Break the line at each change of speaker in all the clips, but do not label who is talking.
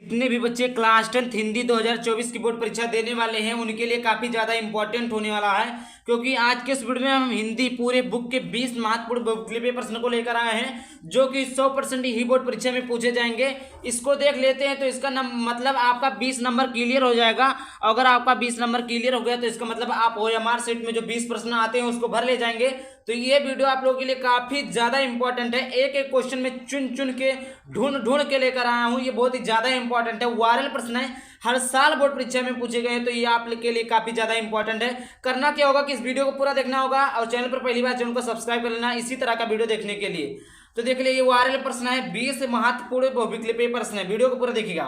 जितने भी बच्चे क्लास 10 हिंदी 2024 की बोर्ड परीक्षा देने वाले हैं उनके लिए काफ़ी ज़्यादा इंपॉर्टेंट होने वाला है, क्योंकि आज के इस वीडियो में हम हिंदी पूरे बुक के 20 महत्वपूर्ण बुकले प्रश्न को लेकर आए हैं जो कि 100% ही बोर्ड परीक्षा में पूछे जाएंगे। इसको देख लेते हैं तो इसका मतलब आपका 20 नंबर क्लियर हो जाएगा। अगर आपका 20 नंबर क्लियर हो गया तो इसका मतलब आप OMR सेट में जो 20 प्रश्न आते हैं उसको भर ले जाएंगे। तो ये वीडियो आप लोगों के लिए काफ़ी ज़्यादा इंपॉर्टेंट है। एक एक क्वेश्चन में चुन चुन के ढूंढ के लेकर आया हूँ। ये बहुत ही ज़्यादा इंपॉर्टेंट है, वायरल प्रश्न है, हर साल बोर्ड परीक्षा में पूछे गए हैं, तो ये आप के लिए काफ़ी ज़्यादा इंपॉर्टेंट है। करना क्या होगा कि इस वीडियो को पूरा देखना होगा और चैनल पर पहली बार चैनल को सब्सक्राइब कर लेना इसी तरह का वीडियो देखने के लिए। तो देख लिए ये वायरल प्रश्न है, 20 महत्वपूर्ण बहुविकल्पीय प्रश्न है, वीडियो को पूरा देखिएगा।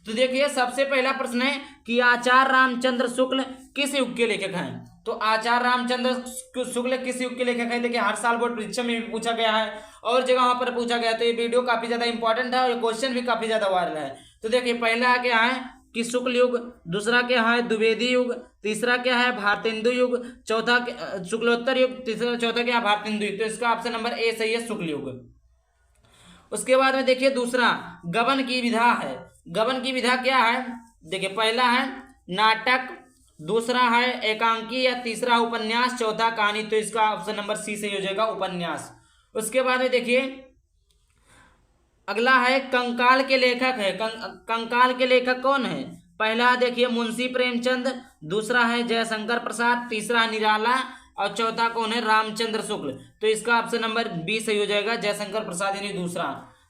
तो देखिए सबसे पहला प्रश्न है कि आचार्य रामचंद्र शुक्ल किस युग के लेखक हैं। तो आचार्य रामचंद्र शुक्ल किस युग के लेखक हैं। देखिए हर साल बोर्ड परीक्षा में भी पूछा गया है और जगह पर पूछा गया है, तो ये वीडियो काफी ज्यादा इंपॉर्टेंट है और क्वेश्चन भी काफी ज्यादा वायरल है। तो देखिए पहला क्या है कि शुक्ल युग, दूसरा क्या है द्विवेदी युग, तीसरा क्या है भारतेंदु युग, चौथा शुक्लोत्तर युग, चौथा क्या है भारतेंदु युग। तो इसका ऑप्शन नंबर ए सही है, शुक्ल युग। उसके बाद में देखिए दूसरा गबन की विधा है। गबन की विधा क्या है, देखिए पहला है नाटक, दूसरा है एकांकी या तीसरा उपन्यास, चौथा कहानी। तो इसका ऑप्शन नंबर सी सही हो जाएगा, उपन्यास। उसके बाद में देखिए अगला है कंकाल के लेखक है। कंकाल के लेखक कौन है। पहला देखिए मुंशी प्रेमचंद, दूसरा है जयशंकर प्रसाद, तीसरा निराला और चौथा कौन है रामचंद्र शुक्ल। तो इसका ऑप्शन नंबर बी सही हो जाएगा, जयशंकर प्रसाद यानी दूसरा।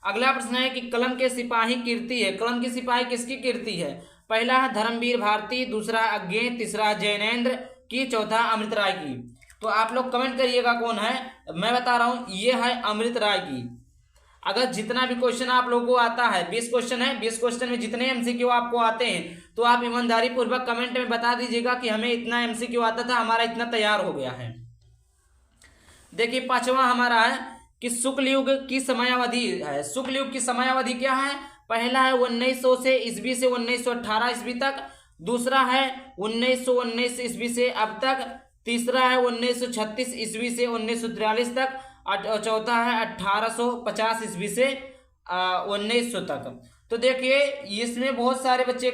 अगला प्रश्न है कि कलम के सिपाही कीर्ति है। कलम के सिपाही किसकी कीर्ति है। पहला है धर्मवीर भारती, दूसरा अज्ञे, तीसरा जैनेन्द्र की, चौथा अमृत राय की। तो आप लोग कमेंट करिएगा कौन है। मैं बता रहा हूं ये है अमृत राय की। अगर जितना भी क्वेश्चन आप लोगों को आता है, 20 क्वेश्चन है, 20 क्वेश्चन में जितने MCQ आपको आते हैं तो आप ईमानदारी पूर्वक कमेंट में बता दीजिएगा कि हमें इतना MCQ आता था, हमारा इतना तैयार हो गया है। देखिए पांचवा हमारा है कि शुक्ल युग की समयावधि है। शुक्ल युग की समयावधि क्या है। पहला है 1900 से ईस्वी से 1918 ईस्वी तक, दूसरा है 1919 ईस्वी से अब तक, तीसरा है 1936 ईस्वी से 1943 तक और चौथा है 1850 ईस्वी से 1900 तक। तो देखिए इसमें बहुत सारे बच्चे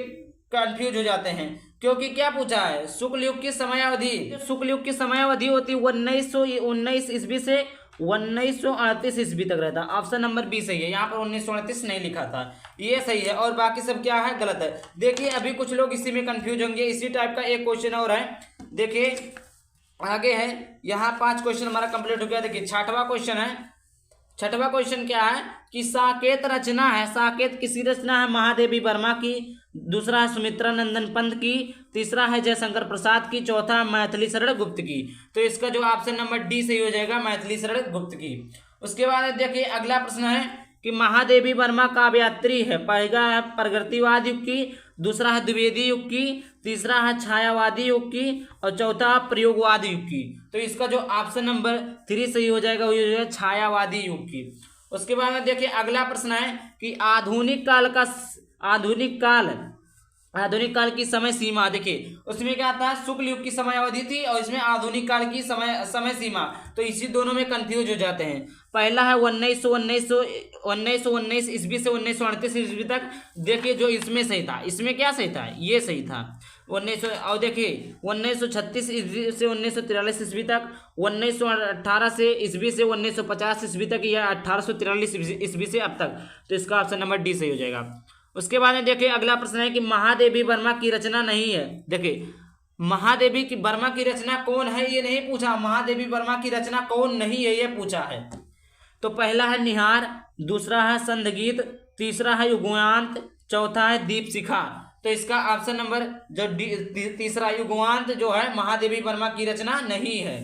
कंफ्यूज हो जाते हैं क्योंकि क्या पूछा है शुक्ल युग की समयावधि। शुक्ल युग की समयावधि होती है 1919 ईस्वी से 1938 ईस्वी तक रहता है। ऑप्शन नंबर बी सही है, यहाँ पर 1938 नहीं लिखा था, ये सही है और बाकी सब क्या है गलत है। देखिए अभी कुछ लोग इसी में कंफ्यूज होंगे। इसी टाइप का एक क्वेश्चन और है, देखिए आगे है, यहाँ 5 क्वेश्चन हमारा कंप्लीट हो गया। देखिए छठवां क्वेश्चन है। छठवां क्वेश्चन क्या है कि साकेत रचना है। साकेत किसी रचना है महादेवी वर्मा की, दूसरा है सुमित्रा नंदन पंत की, तीसरा है जयशंकर प्रसाद की, चौथा मैथिली शरण गुप्त की। तो इसका जो ऑप्शन नंबर डी सही हो जाएगा, मैथिली शरण गुप्त की। उसके बाद देखिए अगला प्रश्न है कि महादेवी वर्मा काव्यात्री है। पहला है प्रगतिवाद युग की, दूसरा है द्विवेदी युग की, तीसरा है छायावादी युग की और चौथा प्रयोगवाद युग की। तो इसका जो ऑप्शन नंबर 3 सही हो जाएगा वो हो जाएगा छायावादी युग की। उसके बाद में देखिए अगला प्रश्न है कि आधुनिक काल की समय सीमा। देखिए उसमें क्या था शुक्ल युग की समय अवधि थी और इसमें आधुनिक काल की समय सीमा, तो इसी दोनों में कंफ्यूज हो जाते हैं। पहला है 1919 ईस्वी से 1938 ईस्वी तक। देखिए जो इसमें सही था, इसमें क्या सही था, ये सही था 1900। और देखिए 1936 ईस्वी से 1943 ईस्वी तक, 1918 से ईस्वी से 1950 ईस्वी तक या 1843 ईस्वी से अब तक। तो इसका ऑप्शन नंबर डी सही हो जाएगा। उसके बाद में देखिए अगला प्रश्न है कि महादेवी वर्मा की रचना नहीं है। देखिए महादेवी की वर्मा की रचना कौन है ये नहीं पूछा, महादेवी वर्मा की रचना कौन नहीं है ये पूछा है। तो पहला है निहार, दूसरा है संधगीत, तीसरा है युगवांत, चौथा है दीपशिखा। तो इसका ऑप्शन नंबर जो तीसरा युगवांत जो है महादेवी वर्मा की रचना नहीं है।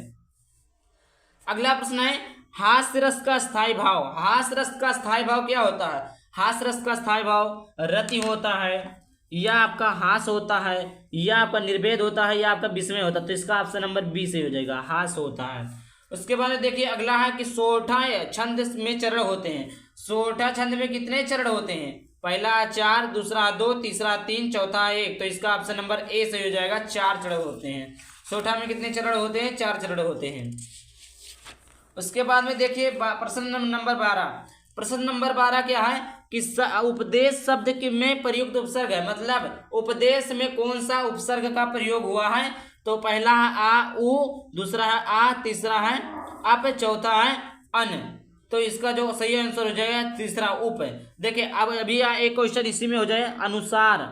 अगला प्रश्न है हास्य रस का स्थायी भाव। हास्य रस का स्थायी भाव क्या होता है। हास्य रस का स्थायी भाव रति होता है, या आपका हास होता है, या आपका निर्वेद होता है, या आपका विस्मय होता है। तो इसका ऑप्शन नंबर बी से हो जाएगा, हास होता है। उसके बाद देखिए अगला है कि सोठा छंद में चरण होते हैं। सोठा छंद में कितने चरण होते हैं। पहला 4, दूसरा 2, तीसरा 3, चौथा 1। तो इसका ऑप्शन नंबर ए से हो जाएगा, 4 चरण होते हैं। सोठा में कितने चरण होते हैं, 4 चरण होते हैं। उसके बाद में देखिए प्रश्न नंबर 12। प्रश्न नंबर 12 क्या है कि उपदेश शब्द के में प्रयुक्त उपसर्ग है, मतलब उपदेश में कौन सा उपसर्ग का प्रयोग हुआ है। तो पहला है आ उ, दूसरा है आ, तीसरा है अप, चौथा है अन। तो इसका जो सही आंसर हो जाएगा तीसरा उप है। देखिए अब अभी एक क्वेश्चन इसी में हो जाए, अनुसार।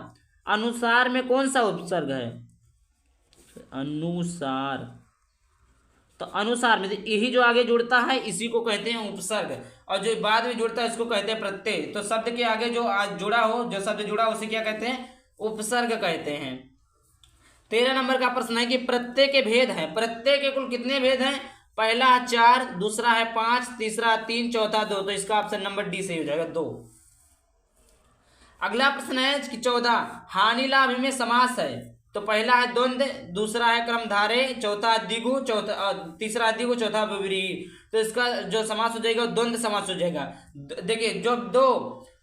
अनुसार में कौन सा उपसर्ग है, अनुसार। तो अनुसार में यही जो आगे जुड़ता है इसी को कहते हैं उपसर्ग, और जो बाद में जुड़ता है इसको कहते हैं प्रत्यय। तो शब्द के आगे जो जुड़ा हो, जो शब्द जुड़ा हो उसे क्या कहते हैं, उपसर्ग कहते हैं। 13 नंबर का प्रश्न है कि प्रत्यय के भेद हैं। प्रत्यय के कुल कितने भेद हैं, पहला 4, दूसरा है 5, तीसरा 3, चौथा 2। तो इसका ऑप्शन नंबर डी सही हो जाएगा 2। अगला प्रश्न है कि 14 हानि लाभ में समास है। तो पहला है द्वंद्व, दूसरा है क्रमधारय, चौथा द्विगु, तीसरा द्विगु, चौथा विव्रीहि। तो इसका जो समास हो जाएगा द्वंद्व समास हो जाएगा। देखिए जब दो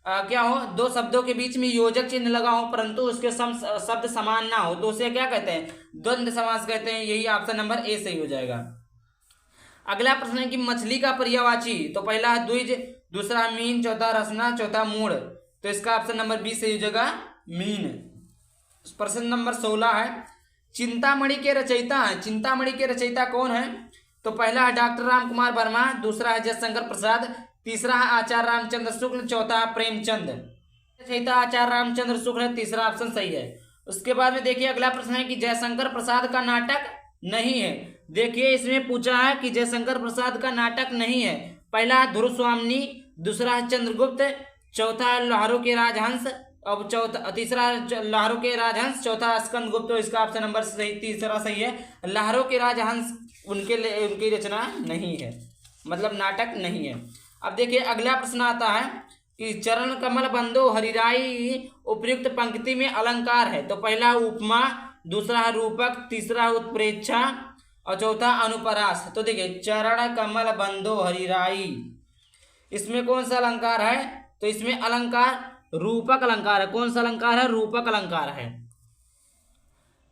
क्या हो, दो शब्दों के बीच में योजक चिन्ह लगा हो परंतु उसके शब्द समान ना हो तो उसे क्या कहते हैं, द्वंद्व समास कहते हैं। यही ऑप्शन नंबर ए सही हो जाएगा। अगला प्रश्न है कि मछली का पर्यायवाची। तो पहला है द्विज, दूसरा मीन, चौथा रसना, चौथा मूढ़। तो इसका ऑप्शन नंबर बी सही हो जाएगा मीन। प्रश्न नंबर 16 है चिंतामणि के रचयिता है। चिंतामणि के रचयिता कौन है। तो पहला है डॉक्टर राम कुमार वर्मा, दूसरा है जयशंकर प्रसाद, तीसरा है आचार्य रामचंद्र शुक्ल, चौथा प्रेमचंद। रचयिता आचार्य रामचंद्र शुक्ल है, तीसरा ऑप्शन सही है। उसके बाद में देखिए अगला प्रश्न है कि जयशंकर प्रसाद का नाटक नहीं है। देखिए इसमें पूछा है कि जयशंकर प्रसाद का नाटक नहीं है। पहला है ध्रुव स्वामिनी, दूसरा है चंद्रगुप्त, चौथा है लोहारों के राजहंस, अब तीसरा लोहारों के राजहंस, चौथा स्कंदगुप्त। तो इसका ऑप्शन नंबर सही तीसरा सही है। लोहारों के राजहंस उनकी रचना नहीं है, मतलब नाटक नहीं है। अब देखिए अगला प्रश्न आता है कि चरण कमल बंदो हरिराई उपयुक्त पंक्ति में अलंकार है। तो पहला उपमा, दूसरा है रूपक, तीसरा है उत्प्रेक्षा और चौथा अनुप्रास। तो देखिए चरण कमल बंदो हरिराई, इसमें कौन सा अलंकार है। तो इसमें अलंकार रूपक अलंकार है। कौन सा अलंकार है, रूपक अलंकार है।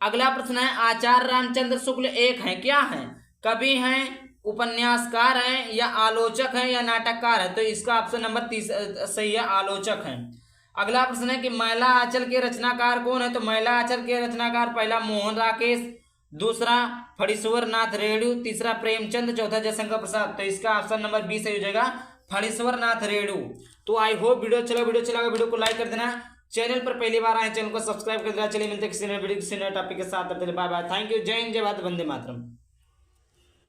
अगला प्रश्न है आचार्य रामचंद्र शुक्ल एक है, क्या है, कवि हैं, उपन्यासकार हैं, या आलोचक हैं, या नाटककार है। तो इसका ऑप्शन नंबर 30 सही है, आलोचक हैं। अगला प्रश्न है कि मैला आंचल के रचनाकार कौन है। तो मैला आंचल के रचनाकार पहला मोहन राकेश, दूसरा फणीश्वर नाथ रेणु, तीसरा प्रेमचंद, चौथा जयशंकर प्रसाद। तो इसका ऑप्शन नंबर बी सही हो जाएगा, फणीश्वर नाथ रेणु। तो आई होप वीडियो चला वीडियो को लाइक कर देना, चैनल पर पहली बार आए चैनल को सब्सक्राइब कर देना। चलिए मिलते हैं किसी नए वीडियो किसी नए टॉपिक के साथ। बाय बाय, थैंक यू, जय हिंद, जय भारत, वंदे मातरम।